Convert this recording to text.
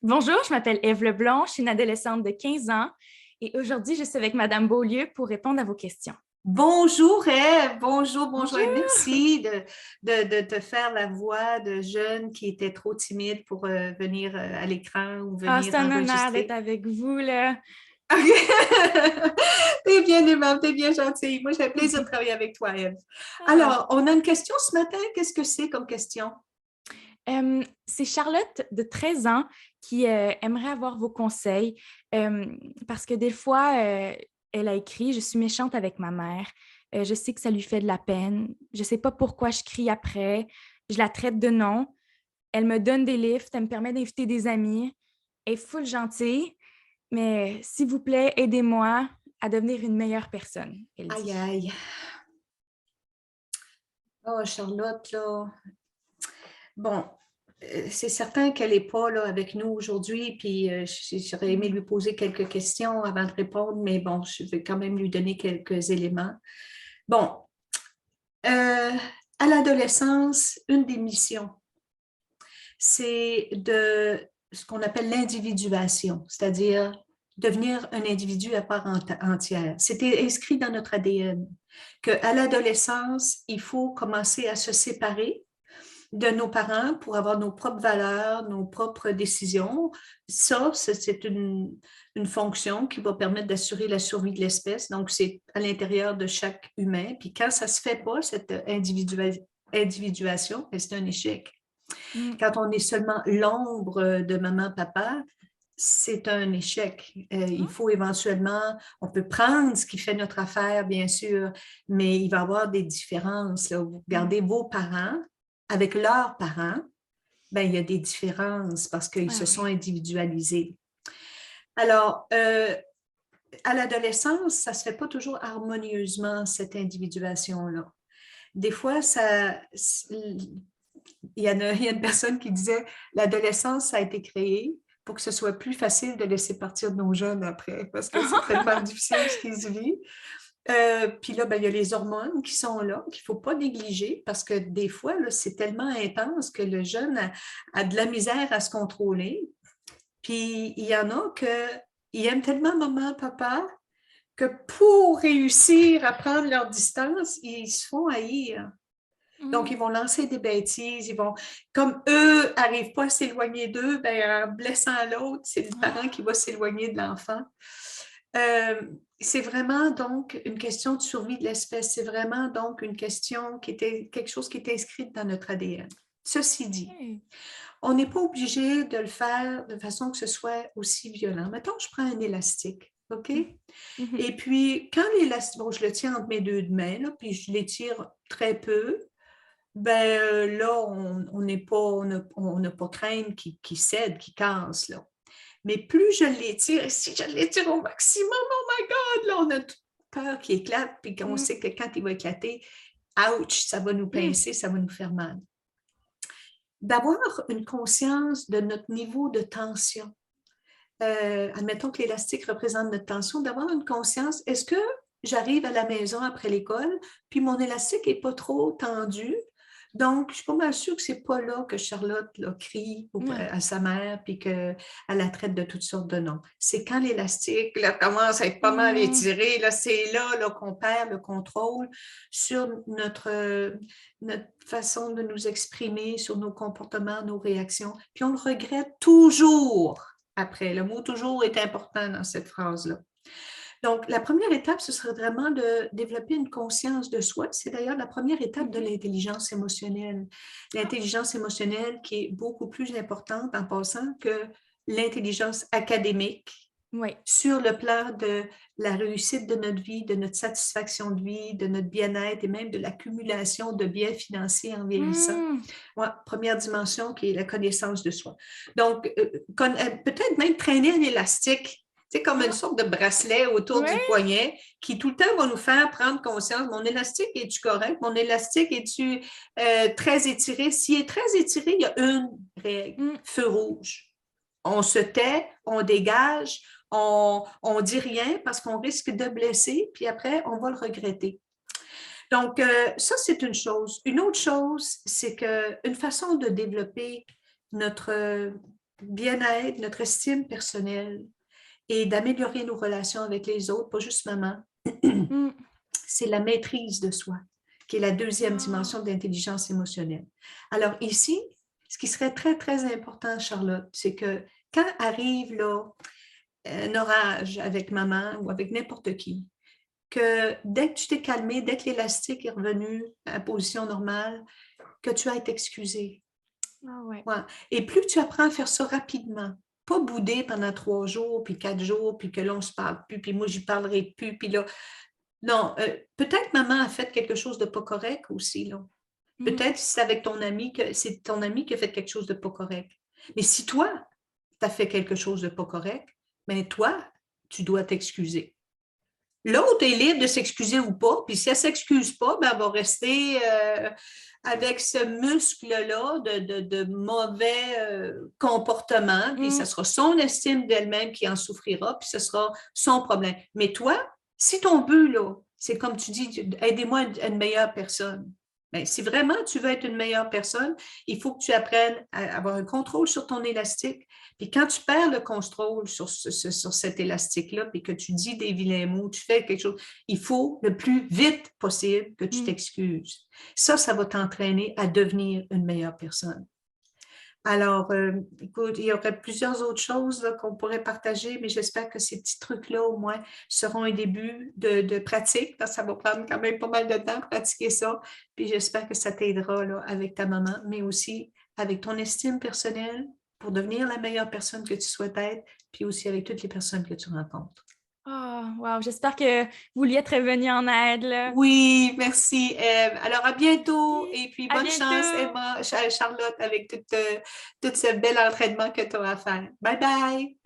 Bonjour, je m'appelle Ève Leblanc, je suis une adolescente de 15 ans et aujourd'hui, je suis avec Madame Beaulieu pour répondre à vos questions. Bonjour Ève, bonjour et Bonjour! merci de te faire la voix de jeune qui était trop timide pour venir à l'écran ou Ah, venir c'est un honneur d'être enregistrer. avec vous, là. T'es bien aimable, t'es bien gentille. Moi, j'ai plaisir de travailler avec toi, Ève. Ah. Alors, on a une question ce matin. Qu'est-ce que c'est comme question? C'est Charlotte de 13 ans qui aimerait avoir vos conseils parce que des fois, elle a écrit: « Je suis méchante avec ma mère. Je sais que ça lui fait de la peine. Je ne sais pas pourquoi je crie après. Je la traite de nom. Elle me donne des lifts. Elle me permet d'inviter des amis. Elle est full gentille. Mais s'il vous plaît, aidez-moi à devenir une meilleure personne, », elle Aïe, dit. aïe. Oh, Charlotte, là. Bon, c'est certain qu'elle n'est pas là avec nous aujourd'hui, puis j'aurais aimé lui poser quelques questions avant de répondre, mais bon, je vais quand même lui donner quelques éléments. Bon, à l'adolescence, une des missions, c'est de ce qu'on appelle l'individuation, c'est-à-dire devenir un individu à part entière. C'était inscrit dans notre ADN qu'à l'adolescence, il faut commencer à se séparer de nos parents pour avoir nos propres valeurs, nos propres décisions. Ça, c'est une fonction qui va permettre d'assurer la survie de l'espèce. Donc, c'est à l'intérieur de chaque humain. Puis quand ça ne se fait pas, cette individuation, c'est un échec. Mm. Quand on est seulement l'ombre de maman, papa, c'est un échec. Il Ah, faut éventuellement, on peut prendre ce qui fait notre affaire, bien sûr, mais il va y avoir des différences, là. Vous mm. regardez vos parents avec leurs parents, ben, il y a des différences parce qu'ils Ah se sont oui. individualisés. Alors, à l'adolescence, ça ne se fait pas toujours harmonieusement, cette individuation-là. Des fois, il y a une personne qui disait l'adolescence, ça a été créé pour que ce soit plus facile de laisser partir nos jeunes après, parce que c'est tellement difficile ce qu'ils vivent. Puis là, ben, il y a les hormones qui sont là, qu'il ne faut pas négliger, parce que des fois, là, c'est tellement intense que le jeune a de la misère à se contrôler. Puis il y en a qui aiment tellement maman, papa, que pour réussir à prendre leur distance, ils se font haïr. Donc, Mm. ils vont lancer des bêtises, ils vont, comme eux n'arrivent pas à s'éloigner d'eux, ben, en blessant l'autre, c'est le parent qui va s'éloigner de l'enfant. Euh, c'est vraiment donc une question de survie de l'espèce. C'est vraiment donc une question qui était quelque chose qui est inscrite dans notre ADN. Ceci dit, OK. on n'est pas obligé de le faire de façon que ce soit aussi violent. Mettons, je prends un élastique, OK? Mm. Mhm. Et puis, quand l'élastique, bon, je le tiens entre mes deux mains, là, puis je l'étire très peu, ben là, on n'est pas, on n'a pas crainte qui cède, qui casse, là. Mais plus je l'étire, et si je l'étire au maximum, oh my God, là, on a toute peur qu'il éclate, puis qu'on Mm. sait que quand il va éclater, ouch, ça va nous Mm. pincer, ça va nous faire mal. D'avoir une conscience de notre niveau de tension. Admettons que l'élastique représente notre tension, d'avoir une conscience, est-ce que j'arrive à la maison après l'école, puis mon élastique n'est pas trop tendu, donc je suis pas mal sûre que c'est pas là que Charlotte là, crie Ah. à sa mère, puis qu'elle la traite de toutes sortes de noms. C'est quand l'élastique là, commence à être pas mal Mm. étiré, là, c'est là qu'on perd le contrôle sur notre façon de nous exprimer, sur nos comportements, nos réactions, puis on le regrette toujours après. Le mot toujours est important dans cette phrase-là. Donc, la première étape, ce serait vraiment de développer une conscience de soi. C'est d'ailleurs la première étape de Mhm. l'intelligence émotionnelle. Ah. L'intelligence émotionnelle qui est beaucoup plus importante en passant que l'intelligence académique Oui. sur le plan de la réussite de notre vie, de notre satisfaction de vie, de notre bien-être et même de l'accumulation de biens financiers en vieillissant. Mm. Ouais, première dimension qui est la connaissance de soi. Donc, peut-être même traîner un élastique, c'est comme une Ah. sorte de bracelet autour Oui. du poignet qui tout le temps va nous faire prendre conscience, mon élastique, est-tu correct? Mon élastique, est-tu très étiré? S'il est très étiré, il y a une règle, Mm. feu rouge. On se tait, on dégage, on dit rien parce qu'on risque de blesser, puis après, on va le regretter. Donc, ça, c'est une chose. Une autre chose, c'est qu'une façon de développer notre bien-être, notre estime personnelle et d'améliorer nos relations avec les autres, pas juste maman, Mm. c'est la maîtrise de soi, qui est la deuxième Ah, dimension de l'intelligence émotionnelle. Alors ici, ce qui serait très, très important, Charlotte, c'est que quand arrive là, un orage avec maman ou avec n'importe qui, que dès que tu t'es calmé, dès que l'élastique est revenu à la position normale, que tu ailles t'excuser. ah ouais. Ouais. Et plus tu apprends à faire ça rapidement, pas bouder pendant 3 jours, puis 4 jours, puis que là, on se parle plus, puis moi, j'y parlerai plus, puis là, non, peut-être maman a fait quelque chose de pas correct aussi, là. Mhm. Peut-être c'est avec ton ami que c'est ton ami qui a fait quelque chose de pas correct. Mais si toi, tu as fait quelque chose de pas correct, mais toi, tu dois t'excuser. L'autre est libre de s'excuser ou pas, puis si elle ne s'excuse pas, ben, elle va rester avec ce muscle-là de mauvais comportement, puis ce Mm. sera son estime d'elle-même qui en souffrira, puis ce sera son problème. Mais toi, si ton but, là, c'est comme tu dis, aidez-moi à être une meilleure personne. Ben, si vraiment tu veux être une meilleure personne, il faut que tu apprennes à avoir un contrôle sur ton élastique. Puis quand tu perds le contrôle sur cet élastique-là, puis que tu dis des vilains mots, tu fais quelque chose, il faut le plus vite possible que tu Mm. t'excuses. Ça va t'entraîner à devenir une meilleure personne. Alors, écoute, il y aurait plusieurs autres choses là, qu'on pourrait partager, mais j'espère que ces petits trucs-là, au moins, seront un début de pratique, parce que ça va prendre quand même pas mal de temps de pratiquer ça. Puis j'espère que ça t'aidera là, avec ta maman, mais aussi avec ton estime personnelle pour devenir la meilleure personne que tu souhaites être, puis aussi avec toutes les personnes que tu rencontres. Oh, wow, j'espère que vous lui êtes revenu en aide, là. Oui, merci, Eve. Alors, à bientôt Merci. et puis À bonne chance, bientôt! Emma, Charlotte, avec tout ce bel entraînement que tu as à faire. Bye bye!